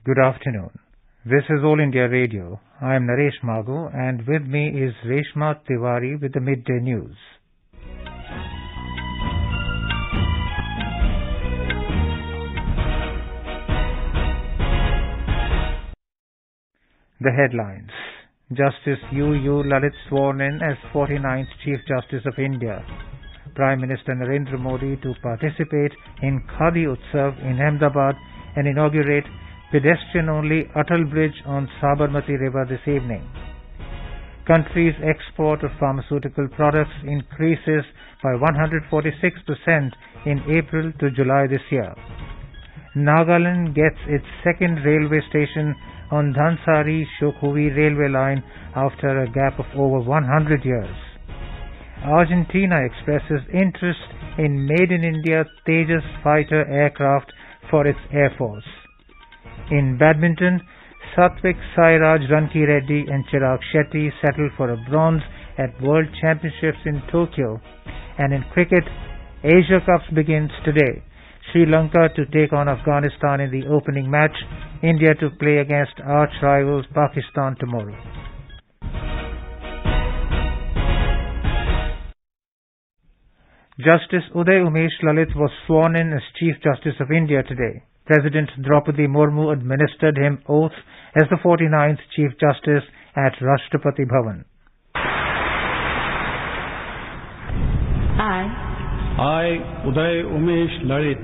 Good afternoon. This is All India Radio. I am Naresh Magu and with me is Reshma Tiwari with the Midday News. The headlines. Justice U. Lalit sworn in as 49th Chief Justice of India. Prime Minister Narendra Modi to participate in Khadi Utsav in Ahmedabad and inaugurate pedestrian-only Atal Bridge on Sabarmati River this evening. Country's export of pharmaceutical products increases by 146% in April to July this year. Nagaland gets its second railway station on Dhansari-Shokhuvi railway line after a gap of over 100 years. Argentina expresses interest in Made in India Tejas fighter aircraft for its Air Force. In badminton, Satvik Sairaj Ranki Reddy and Chirag Shetty settled for a bronze at World Championships in Tokyo. And in cricket, Asia Cups begins today. Sri Lanka to take on Afghanistan in the opening match, India to play against arch rivals Pakistan tomorrow. Justice Uday Umesh Lalit was sworn in as Chief Justice of India today. President Draupadi Murmu administered him oath as the 49th Chief Justice at Rashtrapati Bhavan. I, Uday Umesh Lalit,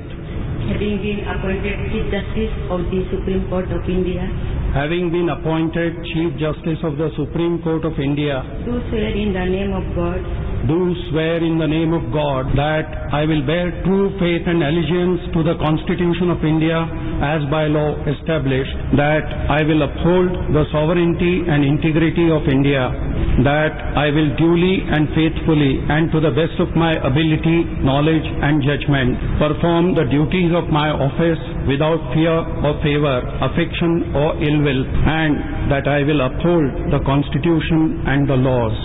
having been appointed Chief Justice of the Supreme Court of India, having been appointed Chief Justice of the Supreme Court of India, do swear in the name of God that I will bear true faith and allegiance to the Constitution of India as by law established, that I will uphold the sovereignty and integrity of India, that I will duly and faithfully and to the best of my ability, knowledge and judgment perform the duties of my office without fear or favor, affection or ill will, and that I will uphold the Constitution and the laws.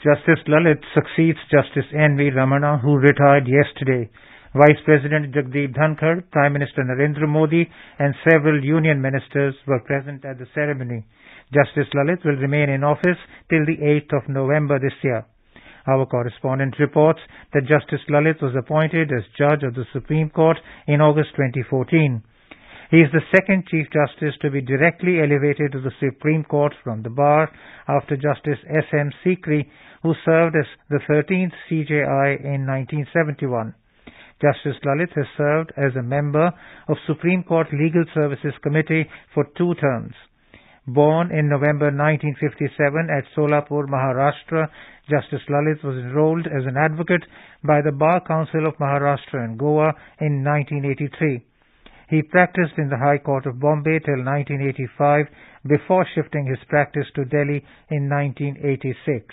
Justice Lalit succeeds Justice N.V. Ramana, who retired yesterday. Vice President Jagdeep Dhankar, Prime Minister Narendra Modi and several union ministers were present at the ceremony. Justice Lalit will remain in office till the 8th of November this year. Our correspondent reports that Justice Lalit was appointed as Judge of the Supreme Court in August 2014. He is the second Chief Justice to be directly elevated to the Supreme Court from the bar after Justice S.M. Sikri, who served as the 13th CJI in 1971. Justice Lalit has served as a member of Supreme Court Legal Services Committee for 2 terms. Born in November 1957 at Solapur, Maharashtra, Justice Lalit was enrolled as an advocate by the Bar Council of Maharashtra and Goa in 1983. He practiced in the High Court of Bombay till 1985 before shifting his practice to Delhi in 1986.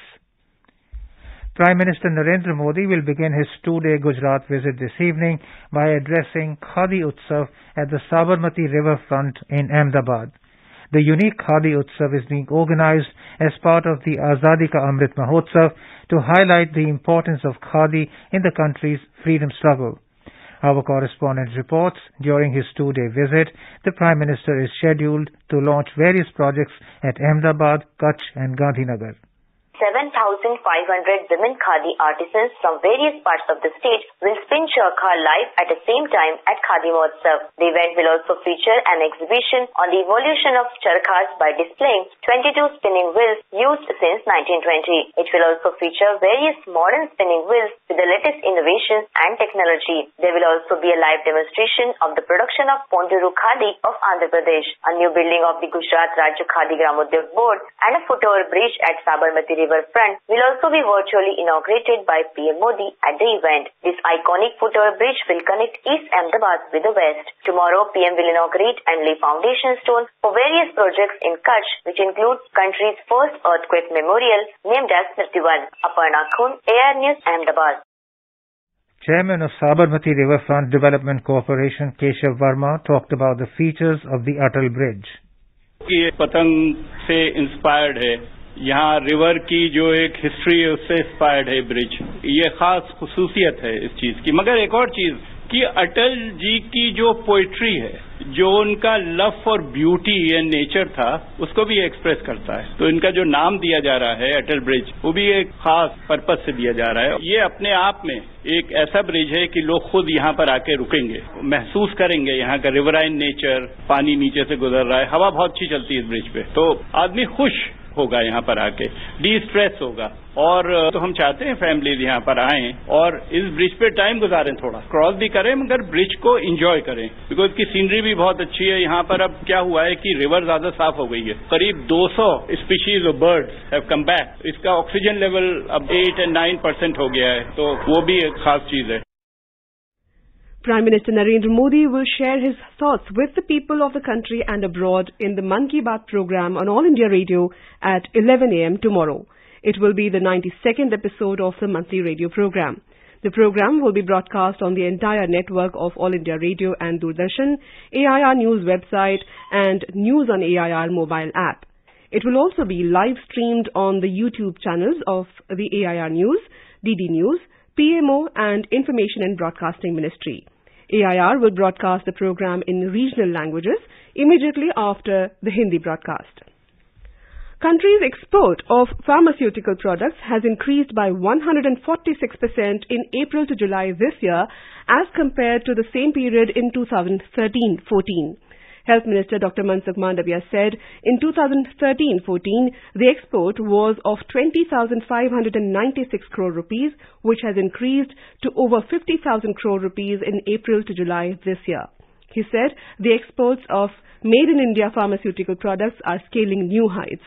Prime Minister Narendra Modi will begin his 2-day Gujarat visit this evening by addressing Khadi Utsav at the Sabarmati riverfront in Ahmedabad. The unique Khadi Utsav is being organized as part of the Azadi Ka Amrit Mahotsav to highlight the importance of Khadi in the country's freedom struggle. Our correspondent reports during his 2-day visit, the Prime Minister is scheduled to launch various projects at Ahmedabad, Kutch and Gandhinagar. 7,500 women Khadi artisans from various parts of the state will spin charkha live at the same time at Khadi Mahotsav. The event will also feature an exhibition on the evolution of charkhas by displaying 22 spinning wheels used since 1920. It will also feature various modern spinning wheels with the latest innovations and technology. There will also be a live demonstration of the production of Ponduru Khadi of Andhra Pradesh, a new building of the Gujarat Rajya Khadi Gramodyog Board and a foot-over bridge at Sabarmati Riverfront will also be virtually inaugurated by PM Modi at the event. This iconic foot-over bridge will connect East Ahmedabad with the West. Tomorrow, PM will inaugurate and lay foundation stone for various projects in Kutch, which includes country's first earthquake memorial named as Smritivan. Aparna Khun, AR News, Ahmedabad. Chairman of Sabarmati Riverfront Development Corporation, Keshav Verma, talked about the features of the Atal Bridge. ये पतंग से inspired है यहाँ river की जो एक history है उससे इंस्पायर्ड है ब्रिज। ये खास खुसूसियत है इस चीज की। मगर एक और चीज कि अटल जी की जो पोइट्री है, जो उनका love for beauty and nature था, उसको भी एक्सप्रेस करता है। तो इनका जो नाम दिया जा रहा है अटल ब्रिज, वो भी एक खास पर्पज से दिया जा रहा है। ये अपने आप में एक ऐसा ब्रिज है कि लोग खुद यहाँ पर आके रुकेंगे, महसूस करेंगे यहाँ का रिवराइन नेचर, पानी नीचे से गुजर रहा है, हवा बहुत अच्छी चलती है इस ब्रिज पे, तो आदमी खुश होगा यहाँ पर आके, डी स्ट्रेस होगा। और तो हम चाहते हैं फैमिलीज यहाँ पर आएं और इस ब्रिज पे टाइम गुजारें, थोड़ा क्रॉस भी करें मगर ब्रिज को एंजॉय करें, बिकॉज की सीनरी भी बहुत अच्छी है। यहाँ पर अब क्या हुआ है कि रिवर ज्यादा साफ हो गई है, करीब 200 species of birds have come back. इसका ऑक्सीजन लेवल अब 8 and 9% हो गया है, तो वो भी एक खास चीज है। Prime Minister Narendra Modi will share his thoughts with the people of the country and abroad in the Mann Ki Baat program on All India Radio at 11 a.m. tomorrow. It will be the 92nd episode of the monthly radio program. The program will be broadcast on the entire network of All India Radio and Doordarshan, AIR News website and News on AIR mobile app. It will also be live streamed on the YouTube channels of the AIR News, DD News, PMO and Information and Broadcasting Ministry. AIR will broadcast the program in regional languages immediately after the Hindi broadcast. Country's export of pharmaceutical products has increased by 146% in April to July this year as compared to the same period in 2013-14. Health Minister Dr. Mansukh Mandavia said in 2013-14, the export was of 20,596 crore rupees, which has increased to over 50,000 crore rupees in April to July this year. He said the exports of made in India pharmaceutical products are scaling new heights.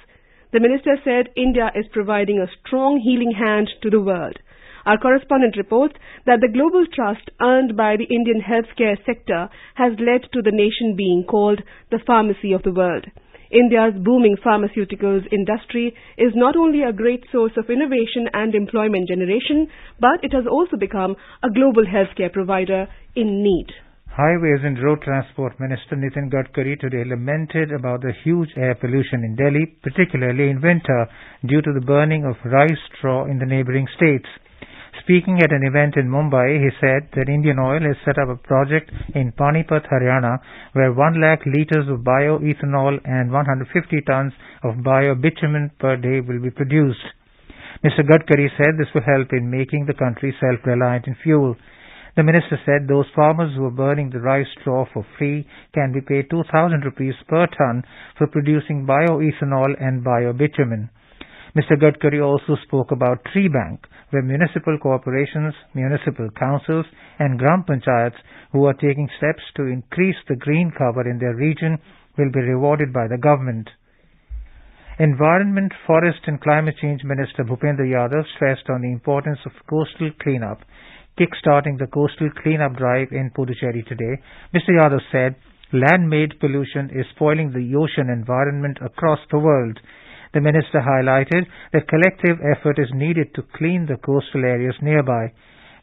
The minister said India is providing a strong healing hand to the world. Our correspondent reports that the global trust earned by the Indian healthcare sector has led to the nation being called the pharmacy of the world. India's booming pharmaceuticals industry is not only a great source of innovation and employment generation, but it has also become a global healthcare provider in need. Highways and Road Transport Minister Nitin Gadkari today lamented about the huge air pollution in Delhi, particularly in winter, due to the burning of rice straw in the neighbouring states. Speaking at an event in Mumbai, he said that Indian Oil has set up a project in Panipat, Haryana, where 1 lakh litres of bioethanol and 150 tons of bio-bitumen per day will be produced. Mr. Gadkari said this will help in making the country self-reliant in fuel. The minister said those farmers who are burning the rice straw for free can be paid 2,000 rupees per ton for producing bioethanol and bio-bitumen. Mr. Gadkari also spoke about Tree Bank, where municipal corporations, municipal councils and Gram Panchayats who are taking steps to increase the green cover in their region will be rewarded by the government. Environment, Forest and Climate Change Minister Bhupendra Yadav stressed on the importance of coastal cleanup. Kick-starting the coastal cleanup drive in Puducherry today, Mr. Yadav said land-made pollution is spoiling the ocean environment across the world. The minister highlighted that collective effort is needed to clean the coastal areas nearby.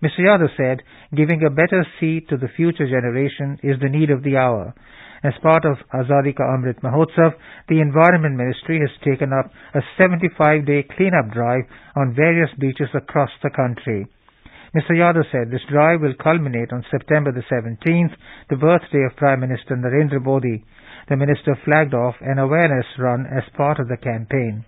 Mr. Yadav said giving a better sea to the future generation is the need of the hour. As part of Azadi Ka Amrit Mahotsav, the Environment Ministry has taken up a 75-day cleanup drive on various beaches across the country. Mr. Yadav said this drive will culminate on September the 17th, the birthday of Prime Minister Narendra Modi. The minister flagged off an awareness run as part of the campaign.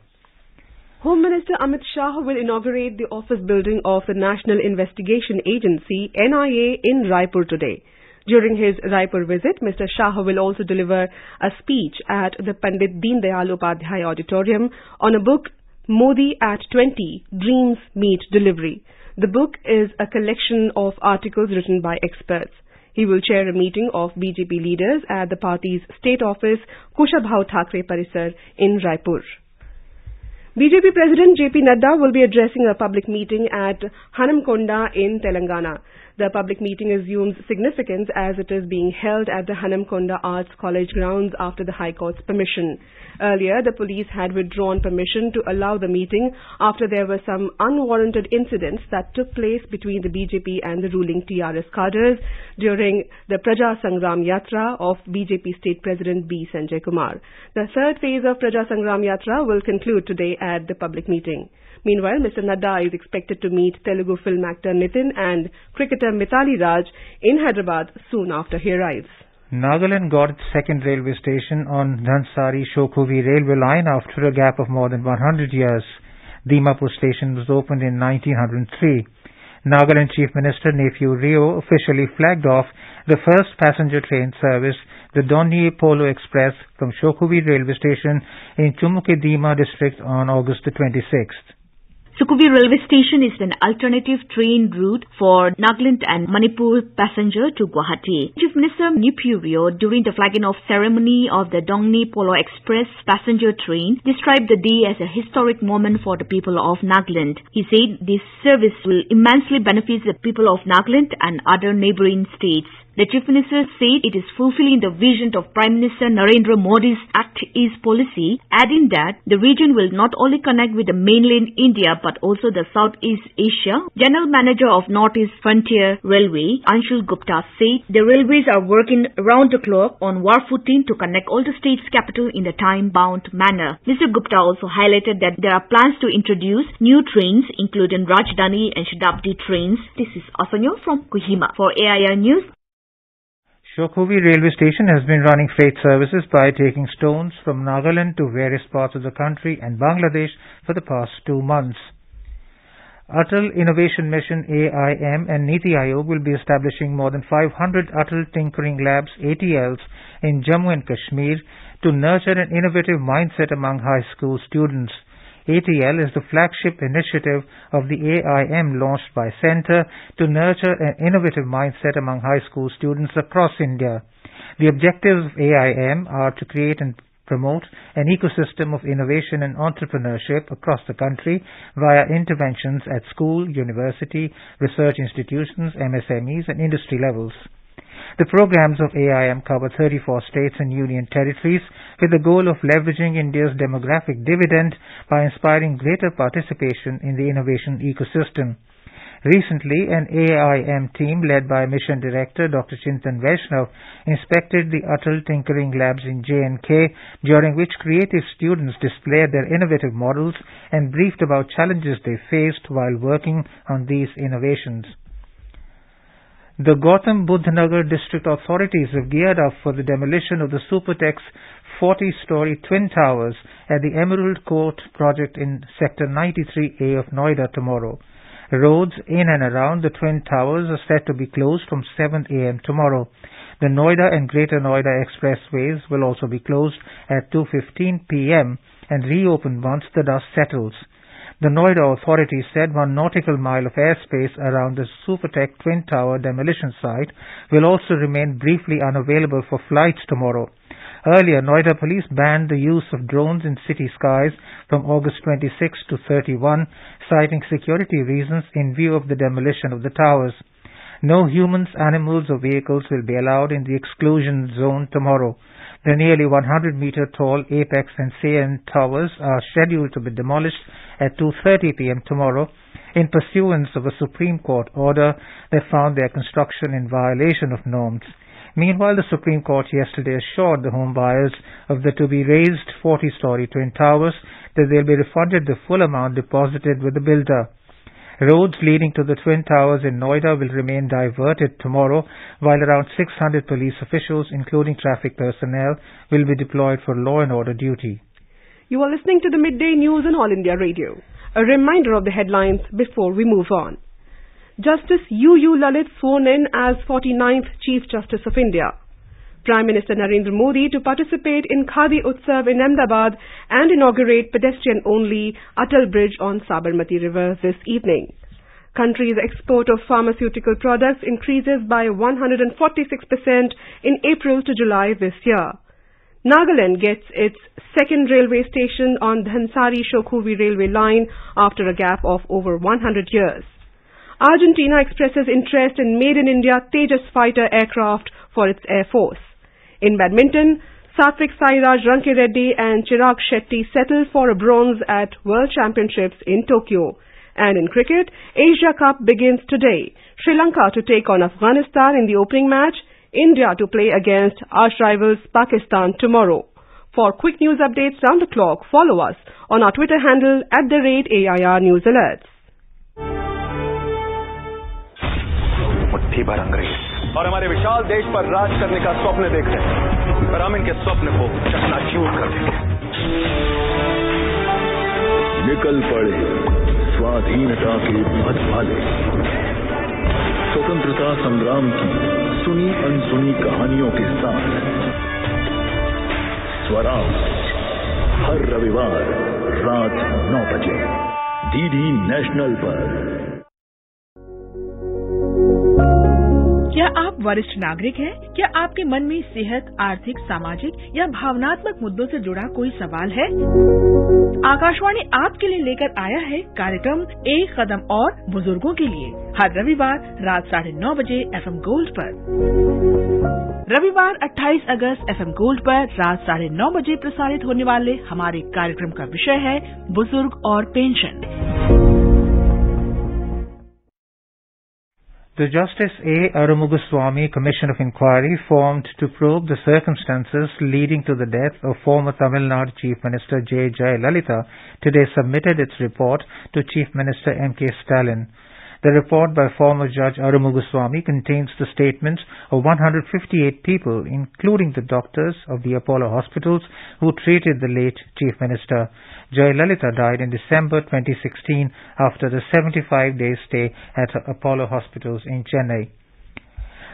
Home Minister Amit Shah will inaugurate the office building of the National Investigation Agency, NIA, in Raipur today. During his Raipur visit, Mr. Shah will also deliver a speech at the Pandit Deen Dayal Upadhyay Auditorium on a book, Modi at 20, Dreams Meet Delivery. The book is a collection of articles written by experts. He will chair a meeting of BJP leaders at the party's state office, Kushabhau Thakre Parisar in Raipur. BJP President JP Nadda will be addressing a public meeting at Hanamkonda in Telangana. The public meeting assumes significance as it is being held at the Hanamkonda Arts College grounds after the High Court's permission. Earlier, the police had withdrawn permission to allow the meeting after there were some unwarranted incidents that took place between the BJP and the ruling TRS cadres during the Praja Sangram Yatra of BJP State President B. Sanjay Kumar. The third phase of Praja Sangram Yatra will conclude today at the public meeting. Meanwhile, Mr. Nadda is expected to meet Telugu film actor Nitin and cricketer Mithali Raj in Hyderabad soon after he arrives. Nagaland got its second railway station on Dhansari-Shokhuvi railway line after a gap of more than 100 years. Dimapur station was opened in 1903. Nagaland Chief Minister Nephew Rio officially flagged off the first passenger train service, the Donye Polo Express, from Shokhuvi railway station in Chumukedima district on August the 26th. Shokhuvi railway station is an alternative train route for Nagaland and Manipur passenger to Guwahati. Chief Minister Nephew Rio, during the flagging off ceremony of the Donye Polo Express passenger train, described the day as a historic moment for the people of Nagaland. He said this service will immensely benefit the people of Nagaland and other neighboring states. The Chief Minister said it is fulfilling the vision of Prime Minister Narendra Modi's Act East policy, adding that the region will not only connect with the mainland India but also the Southeast Asia. General Manager of Northeast Frontier Railway, Anshul Gupta, said the railways are working around the clock on war footing to connect all the states' capital in a time-bound manner. Mr. Gupta also highlighted that there are plans to introduce new trains, including Rajdhani and Shatabdi trains. This is Asanyo from Kohima. For AIR News. Shokhuvi railway station has been running freight services by taking stones from Nagaland to various parts of the country and Bangladesh for the past 2 months. Atal Innovation Mission AIM and Niti Aayog will be establishing more than 500 Atal Tinkering Labs ATLs in Jammu and Kashmir to nurture an innovative mindset among high school students. ATL is the flagship initiative of the AIM launched by Centre to nurture an innovative mindset among high school students across India. The objectives of AIM are to create and promote an ecosystem of innovation and entrepreneurship across the country via interventions at school, university, research institutions, MSMEs and industry levels. The programs of AIM cover 34 states and union territories with the goal of leveraging India's demographic dividend by inspiring greater participation in the innovation ecosystem. Recently, an AIM team led by Mission Director Dr. Chintan Vaishnav inspected the Atal Tinkering Labs in J&K, during which creative students displayed their innovative models and briefed about challenges they faced while working on these innovations. The Gautam Buddha Nagar district authorities have geared up for the demolition of the Supertex 40-story twin towers at the Emerald Court project in Sector 93A of Noida tomorrow. Roads in and around the twin towers are set to be closed from 7 a.m. tomorrow. The Noida and Greater Noida expressways will also be closed at 2:15 p.m. and reopened once the dust settles. The Noida authorities said 1 nautical mile of airspace around the Supertech Twin Tower demolition site will also remain briefly unavailable for flights tomorrow. Earlier, Noida police banned the use of drones in city skies from August 26 to 31, citing security reasons in view of the demolition of the towers. No humans, animals or vehicles will be allowed in the exclusion zone tomorrow. The nearly 100-meter tall Apex and CN towers are scheduled to be demolished at 2:30 p.m. tomorrow in pursuance of a Supreme Court order that found their construction in violation of norms. Meanwhile, the Supreme Court yesterday assured the home buyers of the to-be-raised 40-story twin towers that they'll be refunded the full amount deposited with the builder. Roads leading to the Twin Towers in Noida will remain diverted tomorrow, while around 600 police officials, including traffic personnel, will be deployed for law and order duty. You are listening to the Midday News on All India Radio. A reminder of the headlines before we move on. Justice U. Lalit sworn in as 49th Chief Justice of India. Prime Minister Narendra Modi to participate in Khadi Utsav in Ahmedabad and inaugurate pedestrian-only Atal Bridge on Sabarmati River this evening. Country's export of pharmaceutical products increases by 146% in April to July this year. Nagaland gets its second railway station on Dhansari-Shokhuvi railway line after a gap of over 100 years. Argentina expresses interest in Made in India Tejas fighter aircraft for its Air Force. In badminton, Satvik Sairaj Rankireddy and Chirag Shetty settled for a bronze at World Championships in Tokyo. And in cricket, Asia Cup begins today. Sri Lanka to take on Afghanistan in the opening match, India to play against arch rivals Pakistan tomorrow. For quick news updates round the clock, follow us on our Twitter handle @AIR News Alerts. मुट्ठी भर अंग्रेज और हमारे विशाल देश पर राज करने का स्वप्न देखते हैं, पर हम इनके स्वप्न को चकनाचूर कर देंगे। निकल पड़े स्वाधीनता के पथ वाले, स्वतंत्रता संग्राम की सुनी अनसुनी कहानियों के साथ स्वराज हर रविवार रात 9 बजे डीडी नेशनल पर। क्या आप वरिष्ठ नागरिक हैं? क्या आपके मन में सेहत, आर्थिक, सामाजिक या भावनात्मक मुद्दों से जुड़ा कोई सवाल है? आकाशवाणी आपके लिए लेकर आया है कार्यक्रम एक कदम और बुजुर्गों के लिए, हर रविवार रात 9:30 बजे FM गोल्ड पर। रविवार 28 अगस्त FM गोल्ड पर रात 9:30 बजे प्रसारित होने वाले हमारे कार्यक्रम का विषय है बुजुर्ग और pension. The Justice A. Arumughaswamy Commission of Inquiry formed to probe the circumstances leading to the death of former Tamil Nadu Chief Minister J. Jayalalitha today submitted its report to Chief Minister M.K. Stalin. The report by former Judge Arumughaswamy contains the statements of 158 people, including the doctors of the Apollo hospitals who treated the late Chief Minister. Jayalalitha died in December 2016 after a 75-day stay at Apollo hospitals in Chennai.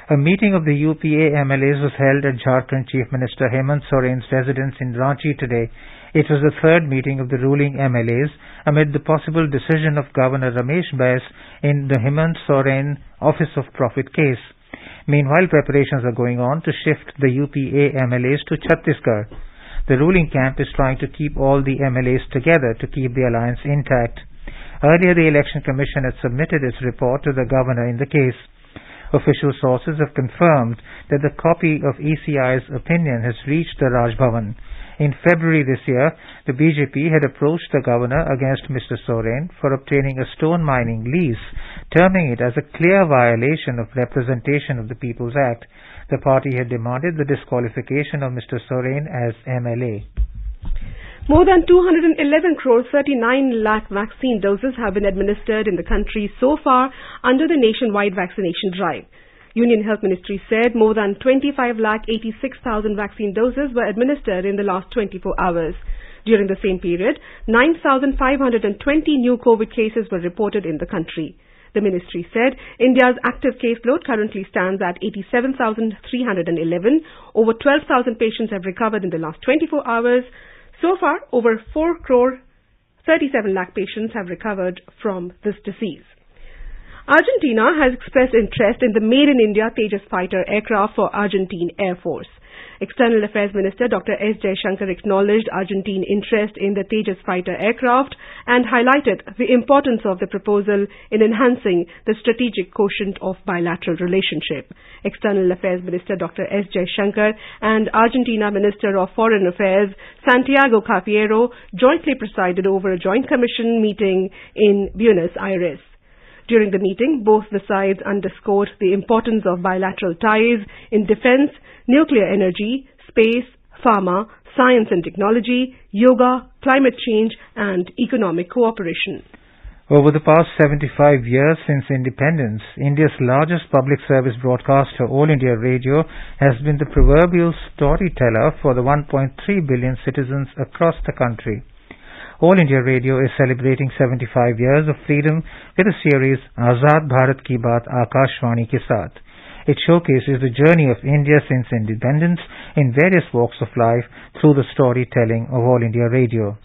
A meeting of the UPA MLAs was held at Jharkhand Chief Minister Hemant Soren's residence in Ranchi today. It was the third meeting of the ruling MLAs amid the possible decision of Governor Ramesh Bais in the Hemant Soren Office of Profit case. Meanwhile, preparations are going on to shift the UPA MLAs to Chhattisgarh. The ruling camp is trying to keep all the MLAs together to keep the alliance intact. Earlier, the Election Commission had submitted its report to the governor in the case. Official sources have confirmed that the copy of ECI's opinion has reached the Raj Bhavan. In February this year, the BJP had approached the governor against Mr. Soren for obtaining a stone mining lease, terming it as a clear violation of Representation of the People's Act. The party had demanded the disqualification of Mr. Soren as MLA. More than 211 crore 39 lakh vaccine doses have been administered in the country so far under the nationwide vaccination drive. Union Health Ministry said more than 25 lakh 86,000 vaccine doses were administered in the last 24 hours. During the same period, 9,520 new COVID cases were reported in the country. The ministry said India's active caseload currently stands at 87,311. Over 12,000 patients have recovered in the last 24 hours. So far, over 4 crore 37 lakh patients have recovered from this disease. Argentina has expressed interest in the Made in India Tejas fighter aircraft for Argentine Air Force. External Affairs Minister Dr. S. Jaishankar acknowledged Argentine interest in the Tejas fighter aircraft and highlighted the importance of the proposal in enhancing the strategic quotient of bilateral relationship. External Affairs Minister Dr. S. Jaishankar and Argentina Minister of Foreign Affairs Santiago Cafiero jointly presided over a joint commission meeting in Buenos Aires. During the meeting, both the sides underscored the importance of bilateral ties in defense, nuclear energy, space, pharma, science and technology, yoga, climate change and economic cooperation. Over the past 75 years since independence, India's largest public service broadcaster, All India Radio, has been the proverbial storyteller for the 1.3 billion citizens across the country. All India Radio is celebrating 75 years of freedom with a series Azad Bharat Ki Baat Akashvani Ke Saath. It showcases the journey of India since independence in various walks of life through the storytelling of All India Radio.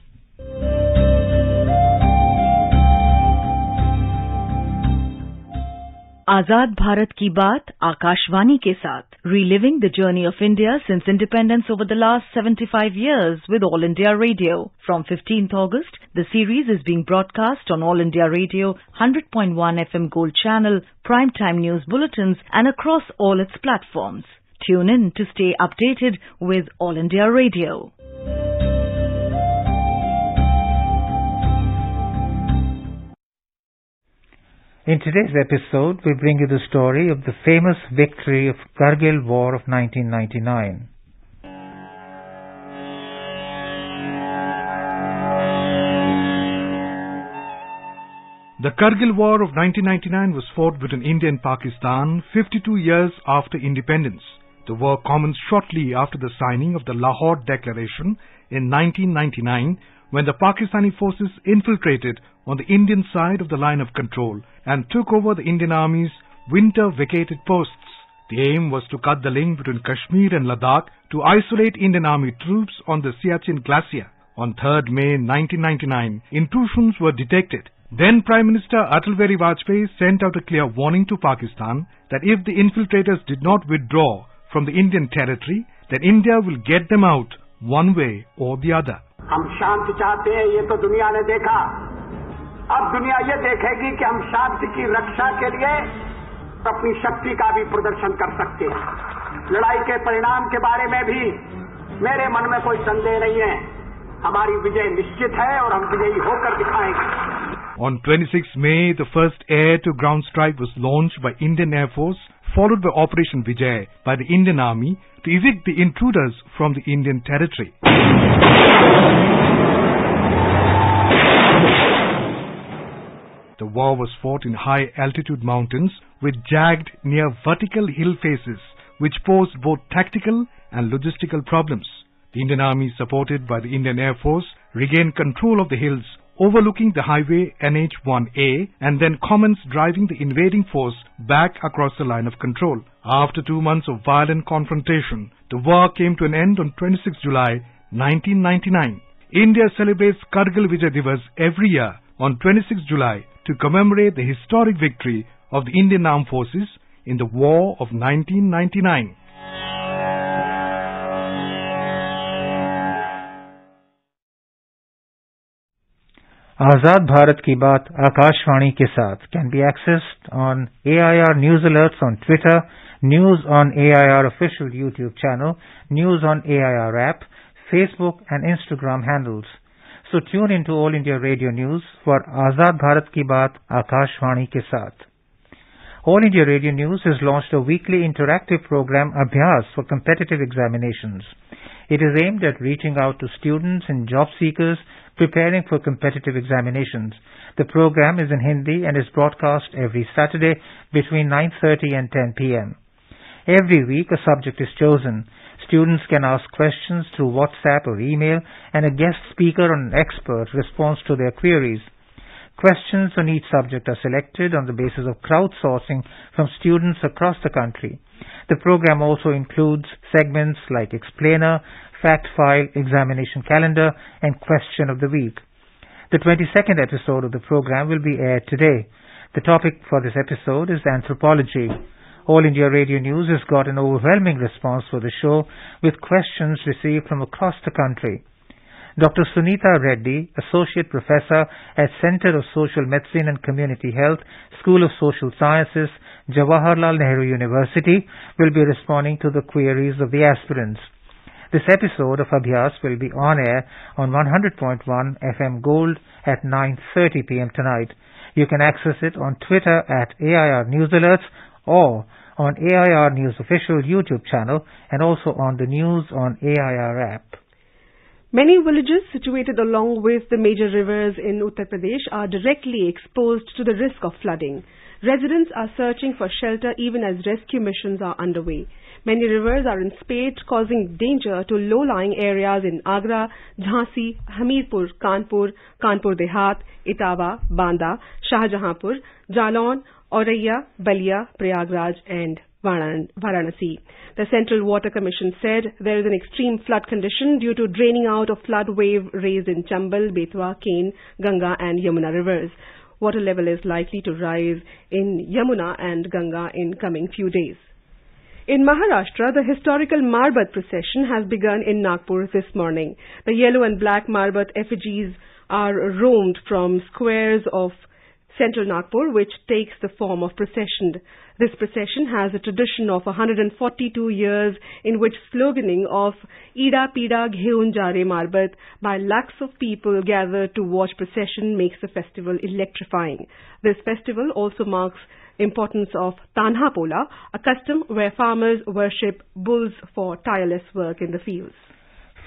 आजाद भारत की बात आकाशवाणी के साथ, reliving the journey of India since independence over the last 75 years with All India Radio. From 15th August, the series is being broadcast on All India Radio, 100.1 FM Gold Channel, primetime news bulletins and across all its platforms. Tune in to stay updated with All India Radio. In today's episode, we bring you the story of the famous victory of Kargil War of 1999. The Kargil War of 1999 was fought between India and Pakistan 52 years after independence. The war commenced shortly after the signing of the Lahore Declaration in 1999, when the Pakistani forces infiltrated on the Indian side of the line of control and took over the Indian Army's winter vacated posts. The aim was to cut the link between Kashmir and Ladakh to isolate Indian Army troops on the Siachen Glacier. On 3rd May 1999, intrusions were detected. Then Prime Minister Atal Bihari Vajpayee sent out a clear warning to Pakistan that if the infiltrators did not withdraw from the Indian territory, then India will get them out one way or the other. हम शांति चाहते हैं, ये तो दुनिया ने देखा. अब दुनिया ये देखेगी कि हम शांति की रक्षा के लिए अपनी शक्ति का भी प्रदर्शन कर सकते हैं. लड़ाई के परिणाम के बारे में भी मेरे मन में कोई संदेह नहीं है. हमारी विजय निश्चित है और हम विजयी होकर दिखाएंगे. On 26 May, the first air-to-ground strike was launched by Indian Air Force, followed by Operation Vijay by the Indian Army to evict the intruders from the Indian territory. The war was fought in high-altitude mountains with jagged, near vertical hill faces, which posed both tactical and logistical problems. The Indian Army, supported by the Indian Air Force, regained control of the hills overlooking the highway NH-1A and then commenced driving the invading force back across the line of control. After 2 months of violent confrontation, the war came to an end on 26 July 1999. India celebrates Kargil Vijay Divas every year on 26 July to commemorate the historic victory of the Indian Armed Forces in the War of 1999. आजाद भारत की बात आकाशवाणी के साथ can be accessed on AIR News Alerts on Twitter, News on AIR official YouTube channel, News on AIR app, Facebook and Instagram handles. So tune into All India Radio News for Azad Bharat Ki Baat Akashvani ke saath. All India Radio News has launched a weekly interactive program Abhyas for competitive examinations. It is aimed at reaching out to students and job seekers preparing for competitive examinations. The program is in Hindi and is broadcast every Saturday between 9:30 and 10 p.m. Every week a subject is chosen. Students can ask questions through WhatsApp or email, and a guest speaker or an expert responds to their queries. Questions on each subject are selected on the basis of crowdsourcing from students across the country. The program also includes segments like Explainer, Fact File, Examination Calendar, and Question of the Week. The 22nd episode of the program will be aired today. The topic for this episode is anthropology. All India Radio News has got an overwhelming response for the show, with questions received from across the country. Dr. Sunita Reddy, Associate Professor at Center of Social Medicine and Community Health, School of Social Sciences, Jawaharlal Nehru University, will be responding to the queries of the aspirants. This episode of Abhyas will be on air on 100.1 FM Gold at 9:30 p.m. tonight. You can access it on Twitter at AIR News Alerts or on AIR News official YouTube channel and also on the News on AIR app. Many villages situated along with the major rivers in Uttar Pradesh are directly exposed to the risk of flooding. Residents are searching for shelter even as rescue missions are underway. Many rivers are in spate, causing danger to low-lying areas in Agra, Jhansi, Hamirpur, Kanpur Dehat, Etawah, Banda, Shahjahanpur, Jalon, Auraiya, Balia, Prayagraj and Varanasi. The Central Water Commission said there is an extreme flood condition due to draining out of flood wave raised in Chambal, Betwa, Ken, Ganga and Yamuna rivers. Water level is likely to rise in Yamuna and Ganga in coming few days. In Maharashtra, the historical Marbat procession has begun in Nagpur this morning. The yellow and black Marbat effigies are roamed from squares of central Nagpur, which takes the form of procession. This procession has a tradition of 142 years in which sloganing of Ida Pida Gheun Jare Marbat by lakhs of people gathered to watch procession makes the festival electrifying. This festival also marks importance of Tanha Pola, a custom where farmers worship bulls for tireless work in the fields.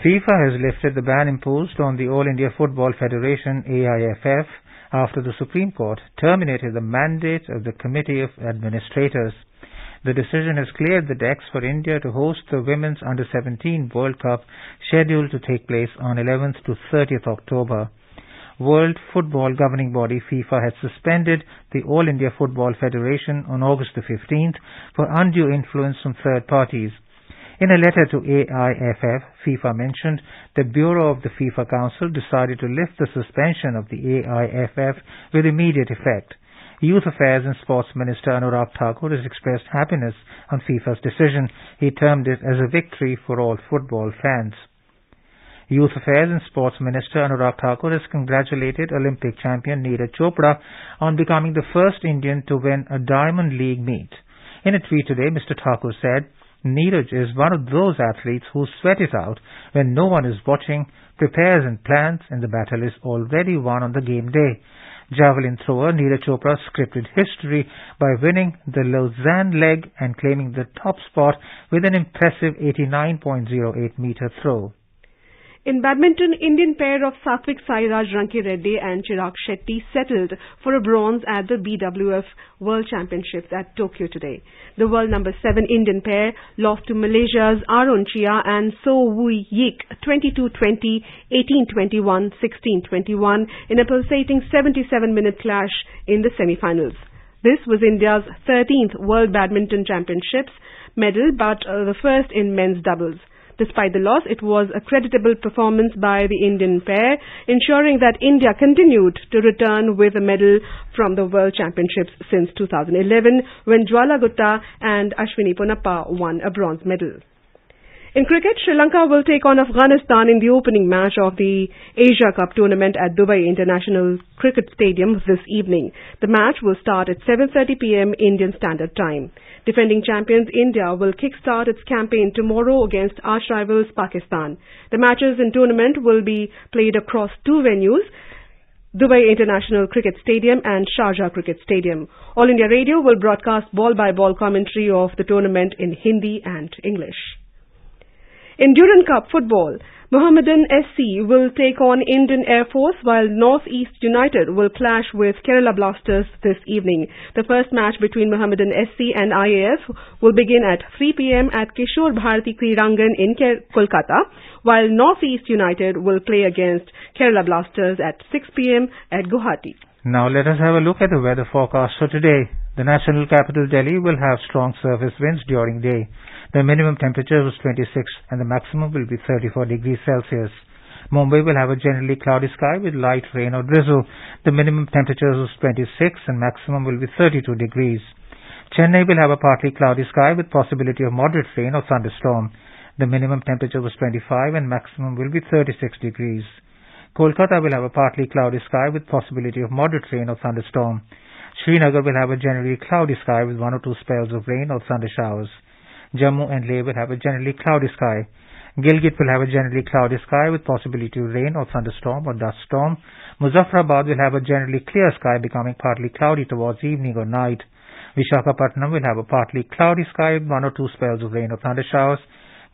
FIFA has lifted the ban imposed on the All India Football Federation AIFF after the Supreme Court terminated the mandate of the Committee of Administrators. The decision has cleared the decks for India to host the Women's Under-17 World Cup scheduled to take place on 11th to 30th October. World Football Governing Body FIFA had suspended the All India Football Federation on August the 15th for undue influence from third parties. In a letter to AIFF, FIFA mentioned the Bureau of the FIFA Council decided to lift the suspension of the AIFF with immediate effect. Youth Affairs and Sports Minister Anurag Thakur has expressed happiness on FIFA's decision. He termed it as a victory for all football fans. Youth Affairs and Sports Minister Anurag Thakur has congratulated Olympic champion Nira Chopra on becoming the first Indian to win a Diamond League meet. In a tweet today, Mr. Thakur said, Neeraj is one of those athletes who sweat it out when no one is watching, prepares and plans, and the battle is already won on the game day. Javelin thrower Nira Chopra scripted history by winning the Lausanne leg and claiming the top spot with an impressive 89.08 meter throw. In badminton, Indian pair of Satvik Sairaj Rankireddy and Chirag Shetty settled for a bronze at the BWF World Championships at Tokyo today. The world number 7 Indian pair lost to Malaysia's Aaron Chia and So Woo Yik 22-20, 18-21, 16-21 in a pulsating 77-minute clash in the semi-finals. This was India's 13th World Badminton Championships medal, but the first in men's doubles. Despite the loss, it was a creditable performance by the Indian pair, ensuring that India continued to return with a medal from the World Championships since 2011, when Jwala Gutta and Ashwini Ponappa won a bronze medal. In cricket, Sri Lanka will take on Afghanistan in the opening match of the Asia Cup tournament at Dubai International Cricket Stadium this evening. The match will start at 7:30 p.m. Indian Standard Time. Defending champions India will kickstart its campaign tomorrow against arch rivals Pakistan. The matches in tournament will be played across two venues, Dubai International Cricket Stadium and Sharjah Cricket Stadium. All India Radio will broadcast ball-by-ball commentary of the tournament in Hindi and English. In Durand Cup football, Mohammedan SC will take on Indian Air Force while North East United will clash with Kerala Blasters this evening. The first match between Mohammedan SC and IAF will begin at 3 p.m. at Kishore Bharati Kridangan in Kolkata, while North East United will play against Kerala Blasters at 6 p.m. at Guwahati. Now let us have a look at the weather forecast for today. The national capital Delhi will have strong surface winds during day. The minimum temperature was 26 and the maximum will be 34 degrees Celsius. Mumbai will have a generally cloudy sky with light rain or drizzle. The minimum temperature was 26 and maximum will be 32 degrees. Chennai will have a partly cloudy sky with possibility of moderate rain or thunderstorm. The minimum temperature was 25 and maximum will be 36 degrees. Kolkata will have a partly cloudy sky with possibility of moderate rain or thunderstorm. Srinagar will have a generally cloudy sky with 1 or 2 spells of rain or thunder showers. Jammu and Leh will have a generally cloudy sky. Gilgit will have a generally cloudy sky with possibility of rain or thunderstorm or dust storm. Muzaffarabad will have a generally clear sky becoming partly cloudy towards evening or night. Visakhapatnam will have a partly cloudy sky with 1 or 2 spells of rain or thunder showers.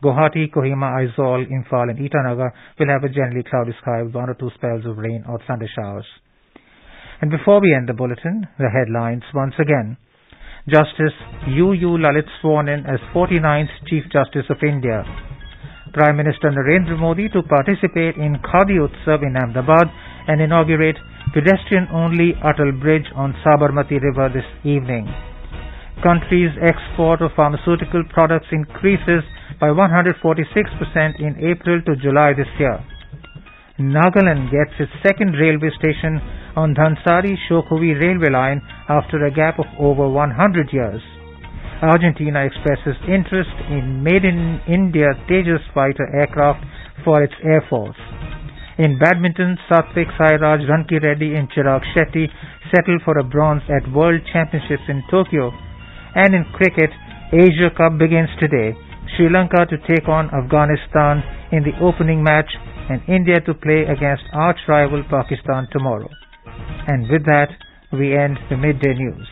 Guwahati, Kohima, Aizawl, Imphal and Itanagar will have a generally cloudy sky with 1 or 2 spells of rain or thunder showers. And before we end the bulletin, the headlines once again. Justice U.U. Lalit sworn in as 49th Chief Justice of India. Prime Minister Narendra Modi to participate in Khadi Utsav in Ahmedabad and inaugurate pedestrian-only Atal Bridge on Sabarmati River this evening. Country's export of pharmaceutical products increases by 146% in April to July this year. Nagaland gets its second railway station on Dhansari-Shokhuvi railway line after a gap of over 100 years. Argentina expresses interest in made-in-India Tejas fighter aircraft for its Air Force. In badminton, Satvik Sairaj Rankireddy and Chirag Shetty settled for a bronze at World Championships in Tokyo. And in cricket, Asia Cup begins today. Sri Lanka to take on Afghanistan in the opening match and India to play against arch-rival Pakistan tomorrow. And with that, we end the midday news.